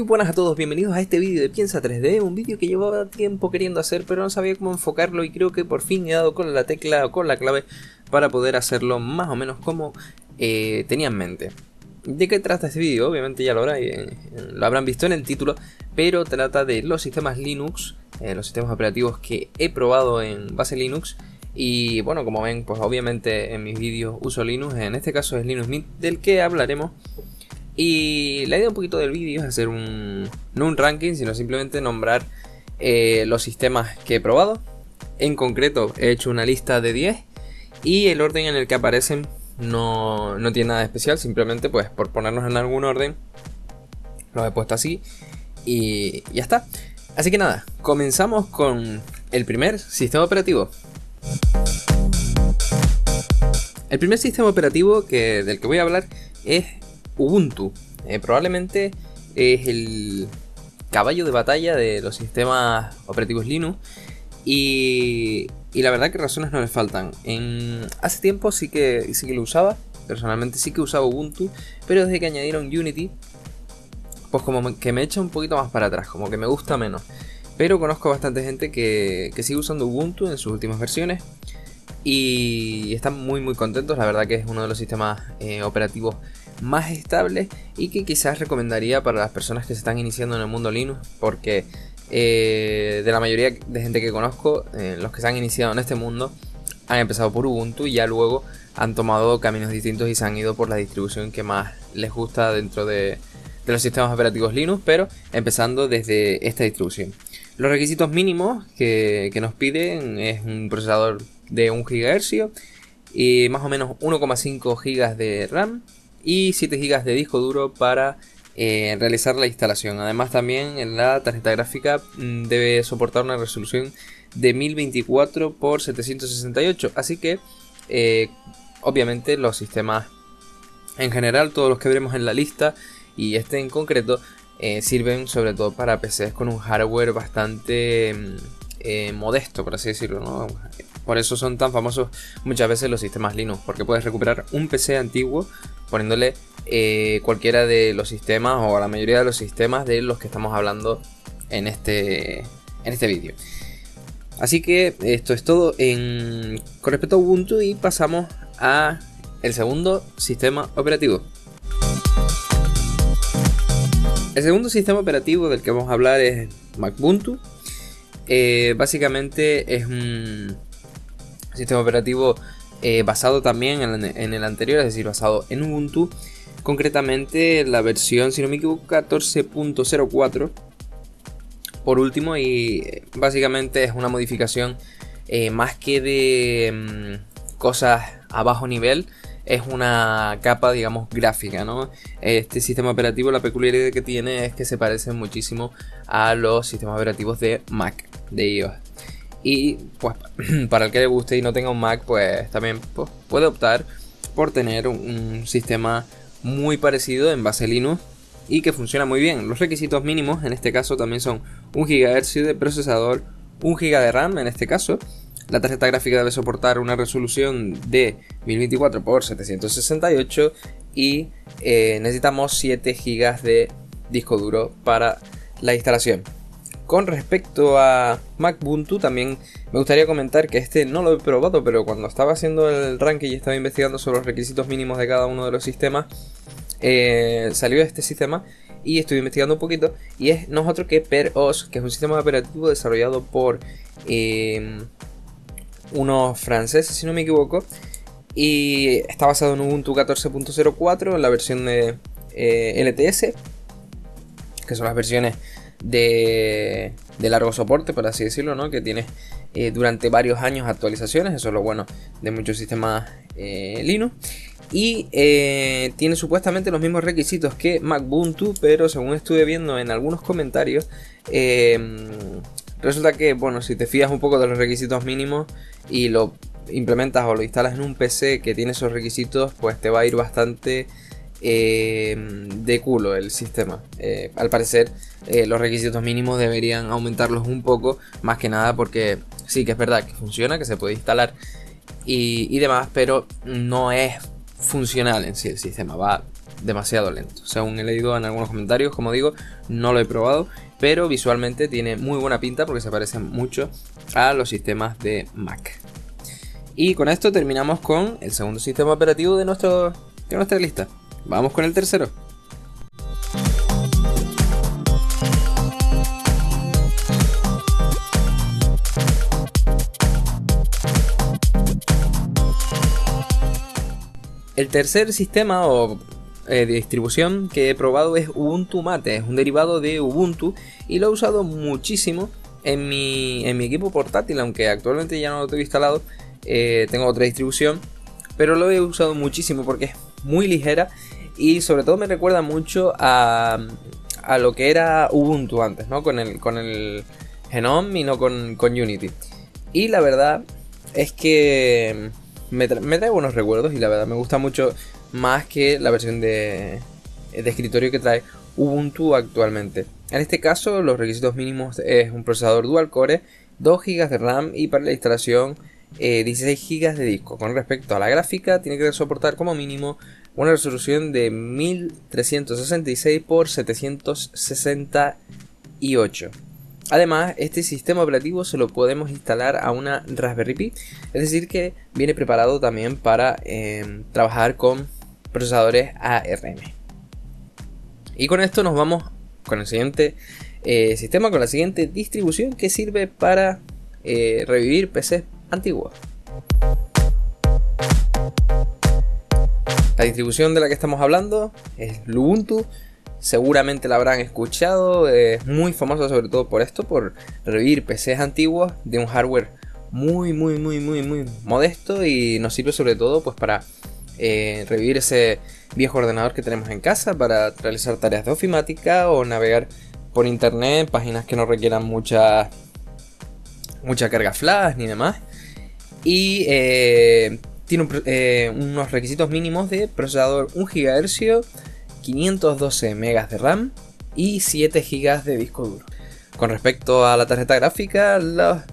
buenas a todos, bienvenidos a este vídeo de Piensa 3D, un vídeo que llevaba tiempo queriendo hacer pero no sabía cómo enfocarlo y creo que por fin he dado con la tecla o con la clave para poder hacerlo más o menos como tenía en mente. ¿De qué trata este vídeo? Obviamente ya lo habrán visto en el título, pero trata de los sistemas Linux, los sistemas operativos que he probado en base Linux. Y bueno, como ven, pues obviamente en mis vídeos uso Linux, en este caso es Linux Mint del que hablaremos. Y la idea un poquito del vídeo es hacer no un ranking, sino simplemente nombrar los sistemas que he probado. En concreto he hecho una lista de 10 y el orden en el que aparecen no tiene nada especial, simplemente pues por ponernos en algún orden los he puesto así y ya está. Así que nada, comenzamos con el primer sistema operativo. El primer sistema operativo del que voy a hablar es Ubuntu. Probablemente es el caballo de batalla de los sistemas operativos Linux y la verdad que razones no le faltan. Hace tiempo sí que lo usaba, personalmente sí que usaba Ubuntu, pero desde que añadieron Unity pues como que me echa un poquito más para atrás, como que me gusta menos. Pero conozco bastante gente que sigue usando Ubuntu en sus últimas versiones y están muy contentos. La verdad que es uno de los sistemas operativos más estables y que quizás recomendaría para las personas que se están iniciando en el mundo Linux, porque de la mayoría de gente que conozco, los que se han iniciado en este mundo han empezado por Ubuntu y ya luego han tomado caminos distintos y se han ido por la distribución que más les gusta dentro de los sistemas operativos Linux, pero empezando desde esta distribución. Los requisitos mínimos que nos piden es un procesador de 1 GHz y más o menos 1,5 GB de RAM y 7 GB de disco duro para realizar la instalación. Además también en la tarjeta gráfica debe soportar una resolución de 1024 x 768, así que obviamente los sistemas en general, todos los que veremos en la lista y este en concreto, sirven sobre todo para PCs con un hardware bastante modesto, por así decirlo, ¿no? Por eso son tan famosos muchas veces los sistemas Linux, porque puedes recuperar un PC antiguo poniéndole cualquiera de los sistemas o la mayoría de los sistemas de los que estamos hablando en este vídeo. Así que esto es todo con respecto a Ubuntu y pasamos a el segundo sistema operativo. El segundo sistema operativo del que vamos a hablar es Macbuntu. Básicamente es un sistema operativo basado también en el anterior, es decir, basado en Ubuntu. Concretamente la versión, si no me equivoco, 14.04 por último, y básicamente es una modificación más que de cosas a bajo nivel. Es una capa, digamos, gráfica, ¿no? Este sistema operativo, la peculiaridad que tiene es que se parece muchísimo a los sistemas operativos de Mac, de iOS. Y pues para el que le guste y no tenga un Mac, pues también pues, puede optar por tener un sistema muy parecido en base Linux y que funciona muy bien. Los requisitos mínimos en este caso también son 1 GHz de procesador, 1 GB de RAM en este caso. La tarjeta gráfica debe soportar una resolución de 1024 x 768 y necesitamos 7 GB de disco duro para la instalación. Con respecto a Macbuntu, también me gustaría comentar que este no lo he probado, pero cuando estaba haciendo el ranking y estaba investigando sobre los requisitos mínimos de cada uno de los sistemas, salió este sistema y estuve investigando un poquito y no es otro que PerOS, que es un sistema operativo desarrollado por unos franceses, si no me equivoco, y está basado en Ubuntu 14.04 en la versión de LTS, que son las versiones de largo soporte, por así decirlo, ¿no? Que tiene durante varios años actualizaciones. Eso es lo bueno de muchos sistemas Linux. Y tiene supuestamente los mismos requisitos que Macbuntu, pero según estuve viendo en algunos comentarios, resulta que, bueno, si te fías un poco de los requisitos mínimos y lo implementas o lo instalas en un PC que tiene esos requisitos, pues te va a ir bastante de culo el sistema. Al parecer los requisitos mínimos deberían aumentarlos un poco, más que nada porque sí que es verdad que funciona, que se puede instalar y demás, pero no es funcional en sí el sistema. Va demasiado lento. Según he leído en algunos comentarios, como digo, no lo he probado, pero visualmente tiene muy buena pinta porque se parece mucho a los sistemas de Mac. Y con esto terminamos con el segundo sistema operativo de nuestra lista. Vamos con el tercero. El tercer sistema de distribución que he probado es Ubuntu Mate. Es un derivado de Ubuntu y lo he usado muchísimo en mi equipo portátil, aunque actualmente ya no lo tengo instalado. Tengo otra distribución, pero lo he usado muchísimo porque es muy ligera y sobre todo me recuerda mucho a lo que era Ubuntu antes, ¿no? Con el Genome y no con Unity. Y la verdad es que me trae buenos recuerdos y la verdad me gusta mucho más que la versión de escritorio que trae Ubuntu actualmente. En este caso los requisitos mínimos es un procesador dual core, 2 GB de RAM y para la instalación 16 GB de disco. Con respecto a la gráfica tiene que soportar como mínimo una resolución de 1366 x 768. Además, este sistema operativo se lo podemos instalar a una Raspberry Pi, es decir que viene preparado también para trabajar con procesadores ARM. Y con esto nos vamos con el siguiente sistema, con la siguiente distribución que sirve para revivir PCs antiguos. La distribución de la que estamos hablando es Ubuntu. Seguramente la habrán escuchado, es muy famosa sobre todo por esto, por revivir PCs antiguos de un hardware muy modesto y nos sirve sobre todo pues para revivir ese viejo ordenador que tenemos en casa para realizar tareas de ofimática o navegar por internet, páginas que no requieran mucha carga flash ni demás. Y tiene unos requisitos mínimos de procesador 1 GHz, 512 MB de RAM y 7 GB de disco duro. Con respecto a la tarjeta gráfica, la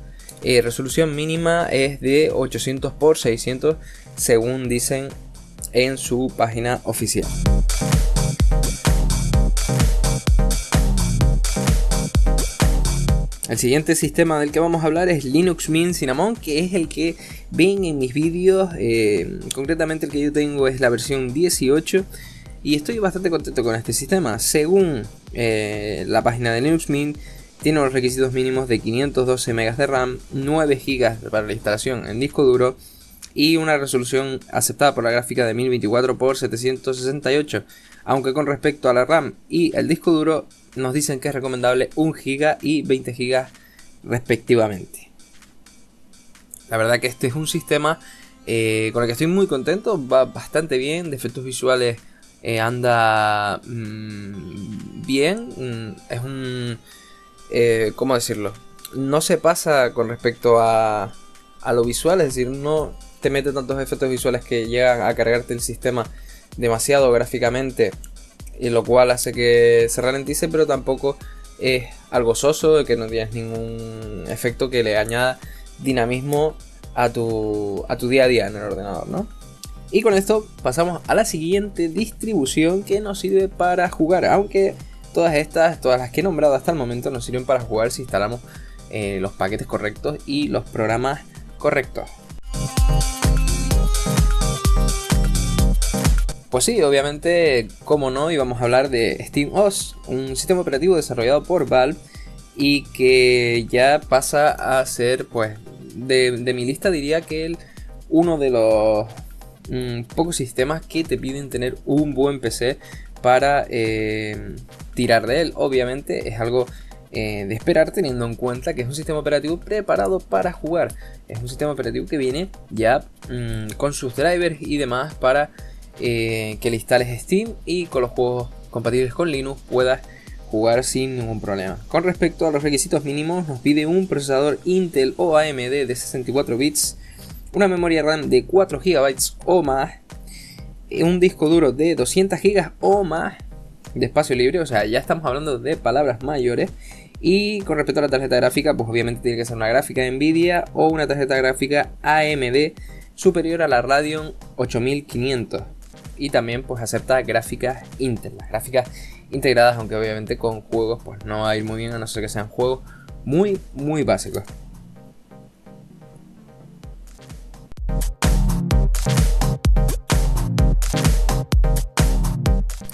resolución mínima es de 800 x 600 según dicen en su página oficial. El siguiente sistema del que vamos a hablar es Linux Mint Cinnamon, que es el que ven en mis vídeos. Concretamente el que yo tengo es la versión 18 y estoy bastante contento con este sistema. Según la página de Linux Mint, tiene los requisitos mínimos de 512 MB de RAM, 9 GB para la instalación en disco duro y una resolución aceptada por la gráfica de 1024 x 768. Aunque con respecto a la RAM y el disco duro nos dicen que es recomendable 1 GB y 20 GB respectivamente. La verdad que este es un sistema con el que estoy muy contento, va bastante bien, de efectos visuales anda bien, es un... ¿cómo decirlo? No se pasa con respecto a lo visual, es decir, no te mete tantos efectos visuales que llegan a cargarte el sistema demasiado gráficamente, y lo cual hace que se ralentice, pero tampoco es algo soso, que no tienes ningún efecto que le añada dinamismo a tu día a día en el ordenador, ¿no? Y con esto pasamos a la siguiente distribución que nos sirve para jugar, aunque todas las que he nombrado hasta el momento nos sirven para jugar si instalamos los paquetes correctos y los programas correctos. Pues sí, obviamente, como no, íbamos a hablar de SteamOS, un sistema operativo desarrollado por Valve y que ya pasa a ser, pues, de mi lista diría que uno de los pocos sistemas que te piden tener un buen PC para tirar de él. Obviamente es algo de esperar teniendo en cuenta que es un sistema operativo preparado para jugar. Es un sistema operativo que viene ya con sus drivers y demás para que le instales Steam y con los juegos compatibles con Linux puedas jugar sin ningún problema. Con respecto a los requisitos mínimos, nos pide un procesador Intel o AMD de 64 bits, una memoria RAM de 4 GB o más, un disco duro de 200 GB o más de espacio libre, o sea, ya estamos hablando de palabras mayores. Y con respecto a la tarjeta gráfica, pues obviamente tiene que ser una gráfica Nvidia o una tarjeta gráfica AMD superior a la Radeon 8500. y también pues acepta gráficas Intel, las gráficas integradas, aunque obviamente con juegos pues no va a ir muy bien, a no ser que sean juegos muy básicos.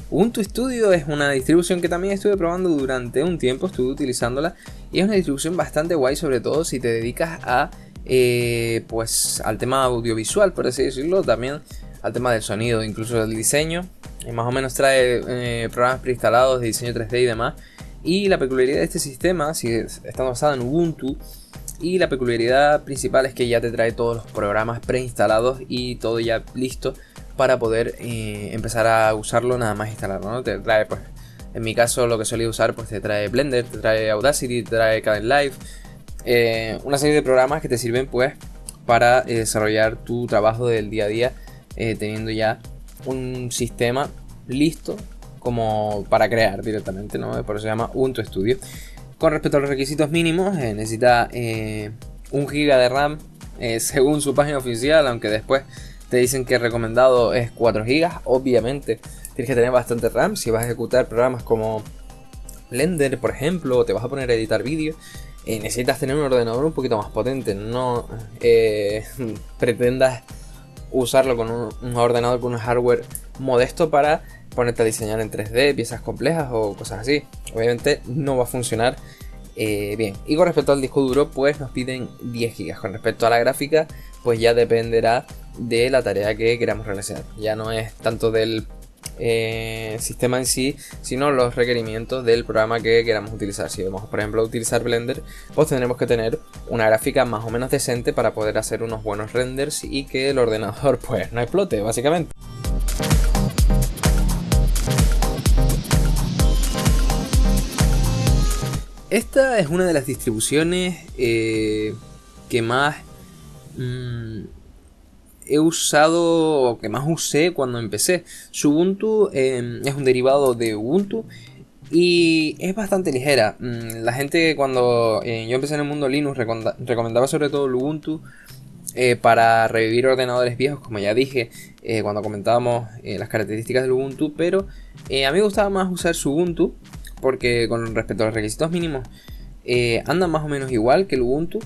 Ubuntu Studio es una distribución que también estuve probando durante un tiempo, estuve utilizándola y es una distribución bastante guay, sobre todo si te dedicas a pues al tema audiovisual, por así decirlo, también al tema del sonido, incluso del diseño. Más o menos trae programas preinstalados de diseño 3D y demás. Y la peculiaridad de este sistema, si está basado en Ubuntu, y la peculiaridad principal es que ya te trae todos los programas preinstalados y todo ya listo para poder empezar a usarlo nada más instalarlo, ¿no? Te trae, pues, en mi caso lo que solía usar, pues te trae Blender, te trae Audacity, te trae Kdenlive, una serie de programas que te sirven pues para desarrollar tu trabajo del día a día, teniendo ya un sistema listo como para crear directamente, ¿no? Por eso se llama Ubuntu Studio. Con respecto a los requisitos mínimos, necesita 1 GB de RAM según su página oficial, aunque después te dicen que el recomendado es 4 GB. Obviamente tienes que tener bastante RAM si vas a ejecutar programas como Blender, por ejemplo, o te vas a poner a editar vídeos. Necesitas tener un ordenador un poquito más potente, no pretendas usarlo con un ordenador con un hardware modesto para ponerte a diseñar en 3D, piezas complejas o cosas así. Obviamente no va a funcionar bien. Y con respecto al disco duro, pues nos piden 10 GB. Con respecto a la gráfica, pues ya dependerá de la tarea que queramos realizar. Ya no es tanto del sistema en sí, sino los requerimientos del programa que queramos utilizar. Si vamos, por ejemplo, a utilizar Blender, pues tendremos que tener una gráfica más o menos decente para poder hacer unos buenos renders y que el ordenador pues no explote, básicamente. Esta es una de las distribuciones que más he usado, o que más usé cuando empecé. Ubuntu es un derivado de Ubuntu y es bastante ligera. La gente, cuando yo empecé en el mundo Linux, recomendaba sobre todo el Ubuntu para revivir ordenadores viejos, como ya dije cuando comentábamos las características del Ubuntu. Pero a mí me gustaba más usar Ubuntu porque con respecto a los requisitos mínimos anda más o menos igual que el Ubuntu.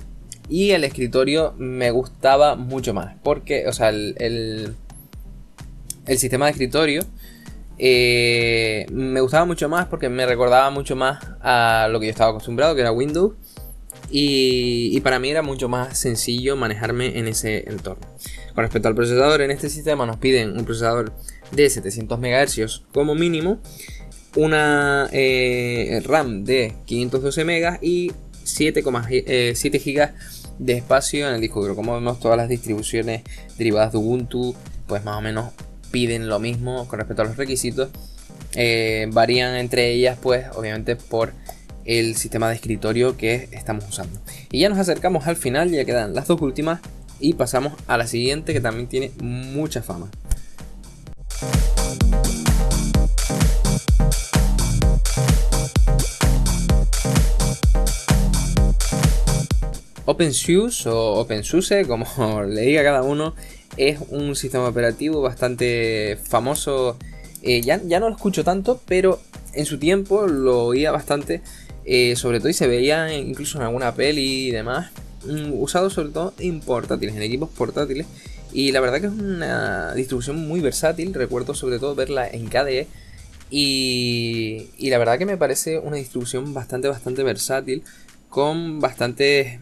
Y el escritorio me gustaba mucho más porque, o sea, el sistema de escritorio me gustaba mucho más porque me recordaba mucho más a lo que yo estaba acostumbrado, que era Windows. Y para mí era mucho más sencillo manejarme en ese entorno. Con respecto al procesador, en este sistema nos piden un procesador de 700 MHz como mínimo, una RAM de 512 MB y 7 GB de espacio en el disco duro. Como vemos, todas las distribuciones derivadas de Ubuntu pues más o menos piden lo mismo con respecto a los requisitos. Varían entre ellas pues obviamente por el sistema de escritorio que estamos usando. Y ya nos acercamos al final, ya quedan las dos últimas y pasamos a la siguiente, que también tiene mucha fama. OpenSUSE o OpenSUSE, como le diga cada uno, es un sistema operativo bastante famoso. Ya no lo escucho tanto, pero en su tiempo lo oía bastante, sobre todo, y se veía incluso en alguna peli y demás, usado sobre todo en portátiles, en equipos portátiles. Y la verdad que es una distribución muy versátil. Recuerdo sobre todo verla en KDE. Y la verdad que me parece una distribución bastante versátil, con bastantes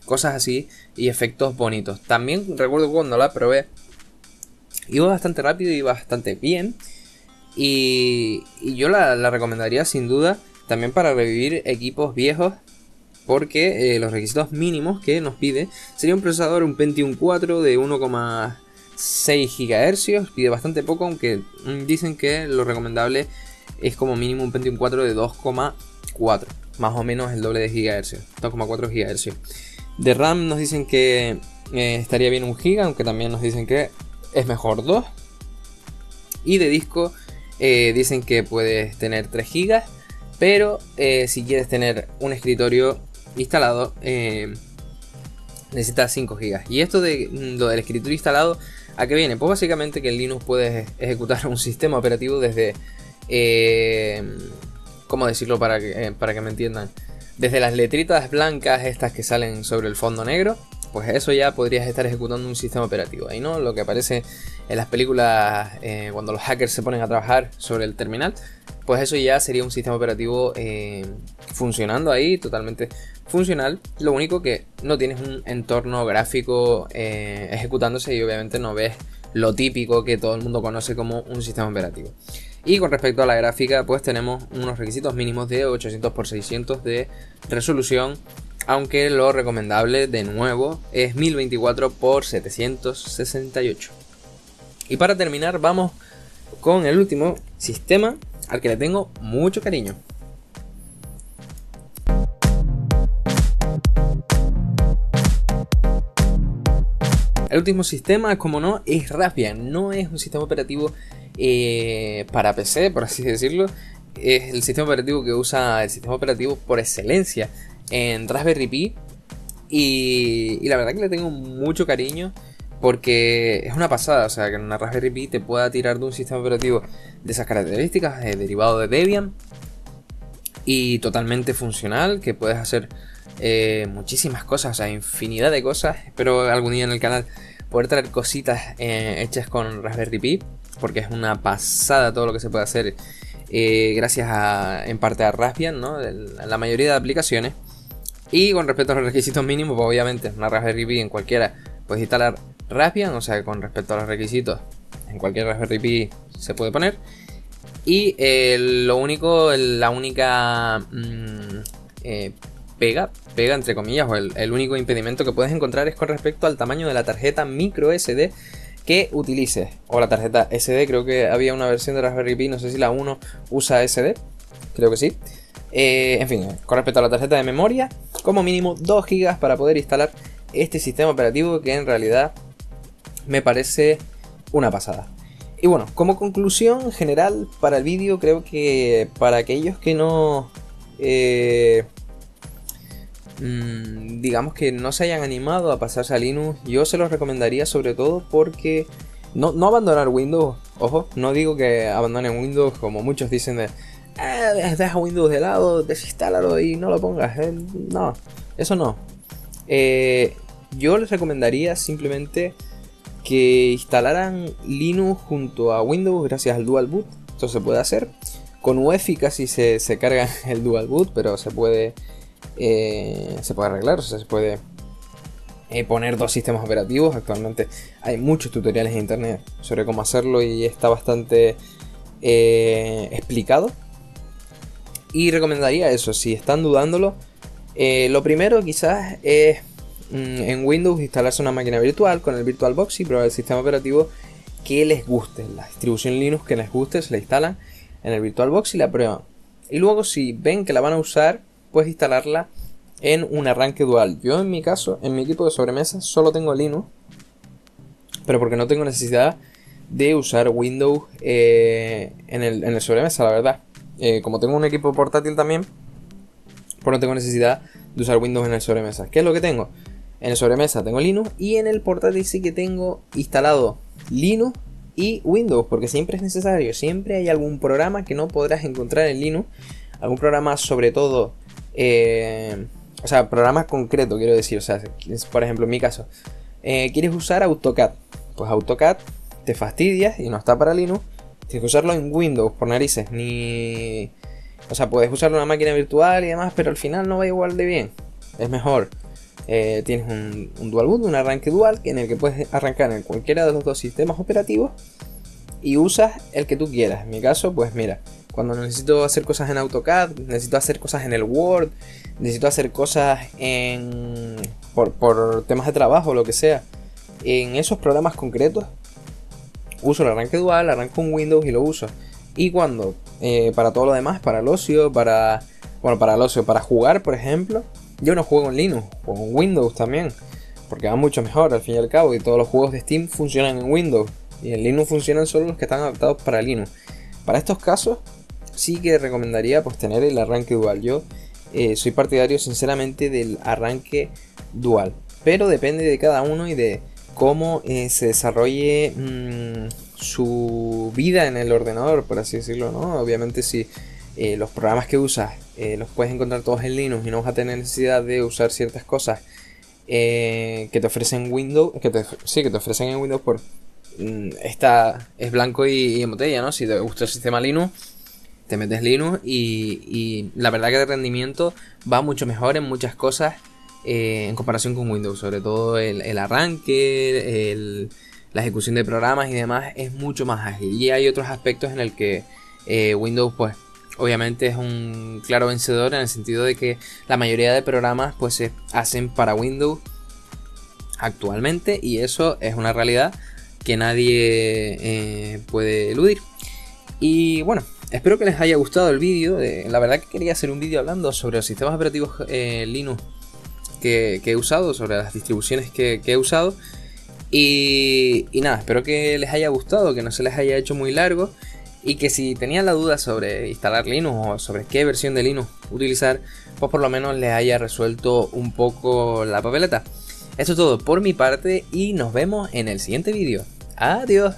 cosas así y efectos bonitos. También recuerdo cuando la probé, iba bastante rápido y bastante bien. Y yo la recomendaría sin duda también para revivir equipos viejos, porque los requisitos mínimos que nos pide sería un procesador, un Pentium 4 de 1,6 GHz. Pide bastante poco, aunque dicen que lo recomendable es como mínimo un Pentium 4 de 2,4, más o menos el doble de GHz, 2,4 GHz. De RAM nos dicen que estaría bien 1 GB, aunque también nos dicen que es mejor 2. Y de disco dicen que puedes tener 3 GB, pero si quieres tener un escritorio instalado necesitas 5 GB. Y esto de lo del escritorio instalado ¿A qué viene? Pues básicamente que en Linux puedes ejecutar un sistema operativo desde... ¿cómo decirlo para que me entiendan? Desde las letritas blancas estas que salen sobre el fondo negro, pues eso ya podrías estar ejecutando un sistema operativo. Ahí no, lo que aparece en las películas cuando los hackers se ponen a trabajar sobre el terminal, pues eso ya sería un sistema operativo funcionando ahí, totalmente funcional. Lo único que no tienes un entorno gráfico ejecutándose y obviamente no ves lo típico que todo el mundo conoce como un sistema operativo. Y con respecto a la gráfica, pues tenemos unos requisitos mínimos de 800x600 de resolución, aunque lo recomendable de nuevo es 1024x768. Y para terminar vamos con el último sistema al que le tengo mucho cariño. El último sistema, como no, es Raspbian. No es un sistema operativo para PC, por así decirlo. Es el sistema operativo que usa el sistema operativo por excelencia en Raspberry Pi. Y la verdad que le tengo mucho cariño porque es una pasada. O sea, que en una Raspberry Pi te pueda tirar de un sistema operativo de esas características, derivado de Debian, y totalmente funcional, que puedes hacer muchísimas cosas, o sea, infinidad de cosas. Espero algún día en el canal poder traer cositas hechas con Raspberry Pi, porque es una pasada todo lo que se puede hacer gracias en parte a Raspbian, ¿no? La mayoría de aplicaciones. Y con respecto a los requisitos mínimos, pues obviamente en una Raspberry Pi en cualquiera puedes instalar Raspbian, o sea, con respecto a los requisitos en cualquier Raspberry Pi se puede poner. Y la única pega entre comillas, o el único impedimento que puedes encontrar es con respecto al tamaño de la tarjeta micro SD que utilices, o la tarjeta SD. Creo que había una versión de Raspberry Pi, no sé si la 1 usa SD, creo que sí. En fin, con respecto a la tarjeta de memoria, como mínimo 2 GB para poder instalar este sistema operativo, que en realidad me parece una pasada. Y bueno, como conclusión general para el vídeo, creo que para aquellos que no... digamos que no se hayan animado a pasarse a Linux, yo se los recomendaría sobre todo porque no abandonar Windows. Ojo, no digo que abandonen Windows como muchos dicen de deja Windows de lado, desinstálalo y no lo pongas. No, eso no. Yo les recomendaría simplemente que instalaran Linux junto a Windows gracias al Dual Boot. Esto se puede hacer. Con UEFI casi se carga el Dual Boot, pero se puede arreglar, o sea, se puede poner dos sistemas operativos. Actualmente hay muchos tutoriales en internet sobre cómo hacerlo y está bastante explicado. Y recomendaría eso, si están dudándolo, lo primero quizás es en Windows instalarse una máquina virtual con el VirtualBox y probar el sistema operativo que les guste, la distribución Linux que les guste, se la instalan en el VirtualBox y la prueban. Y luego, si ven que la van a usar, puedes instalarla en un arranque dual. Yo en mi caso, en mi equipo de sobremesa, solo tengo Linux, pero porque no tengo necesidad de usar Windows en el sobremesa, la verdad. Como tengo un equipo portátil también, pues no tengo necesidad de usar Windows en el sobremesa. ¿Qué es lo que tengo? En el sobremesa tengo Linux y en el portátil sí que tengo instalado Linux y Windows, porque siempre es necesario, siempre hay algún programa que no podrás encontrar en Linux, algún programa sobre todo, o sea, programas concretos quiero decir, o sea, por ejemplo en mi caso, quieres usar AutoCAD, pues AutoCAD te fastidias y no está para Linux, tienes que usarlo en Windows por narices, o sea, puedes usarlo en una máquina virtual y demás, pero al final no va igual de bien, es mejor. Tienes un dual boot, un arranque dual en el que puedes arrancar en cualquiera de los dos sistemas operativos y usas el que tú quieras. En mi caso, pues mira, cuando necesito hacer cosas en AutoCAD, necesito hacer cosas en el Word, necesito hacer cosas por temas de trabajo o lo que sea, en esos programas concretos uso el arranque dual, arranco un Windows y lo uso. Y cuando para todo lo demás, para el ocio, para el ocio, para jugar por ejemplo, yo no juego en Linux, juego en Windows también, porque va mucho mejor al fin y al cabo, y todos los juegos de Steam funcionan en Windows, y en Linux funcionan solo los que están adaptados para Linux. Para estos casos, sí que recomendaría pues tener el arranque dual. Yo soy partidario sinceramente del arranque dual, pero depende de cada uno y de cómo se desarrolle su vida en el ordenador, por así decirlo, ¿no? Obviamente si los programas que usas los puedes encontrar todos en Linux y no vas a tener necesidad de usar ciertas cosas que te ofrecen Windows, que te ofrecen en Windows por esta es blanco y en botella, ¿no? Si te gusta el sistema Linux, te metes Linux y la verdad que el rendimiento va mucho mejor en muchas cosas en comparación con Windows, sobre todo el arranque, la ejecución de programas y demás es mucho más ágil. Y hay otros aspectos en el que Windows pues obviamente es un claro vencedor, en el sentido de que la mayoría de programas pues se hacen para Windows actualmente, y eso es una realidad que nadie puede eludir. Y bueno, espero que les haya gustado el vídeo. La verdad que quería hacer un vídeo hablando sobre los sistemas operativos Linux que he usado, sobre las distribuciones que he usado. Y nada, espero que les haya gustado, que no se les haya hecho muy largo, y que si tenían la duda sobre instalar Linux o sobre qué versión de Linux utilizar, pues por lo menos les haya resuelto un poco la papeleta. Eso es todo por mi parte y nos vemos en el siguiente vídeo. Adiós.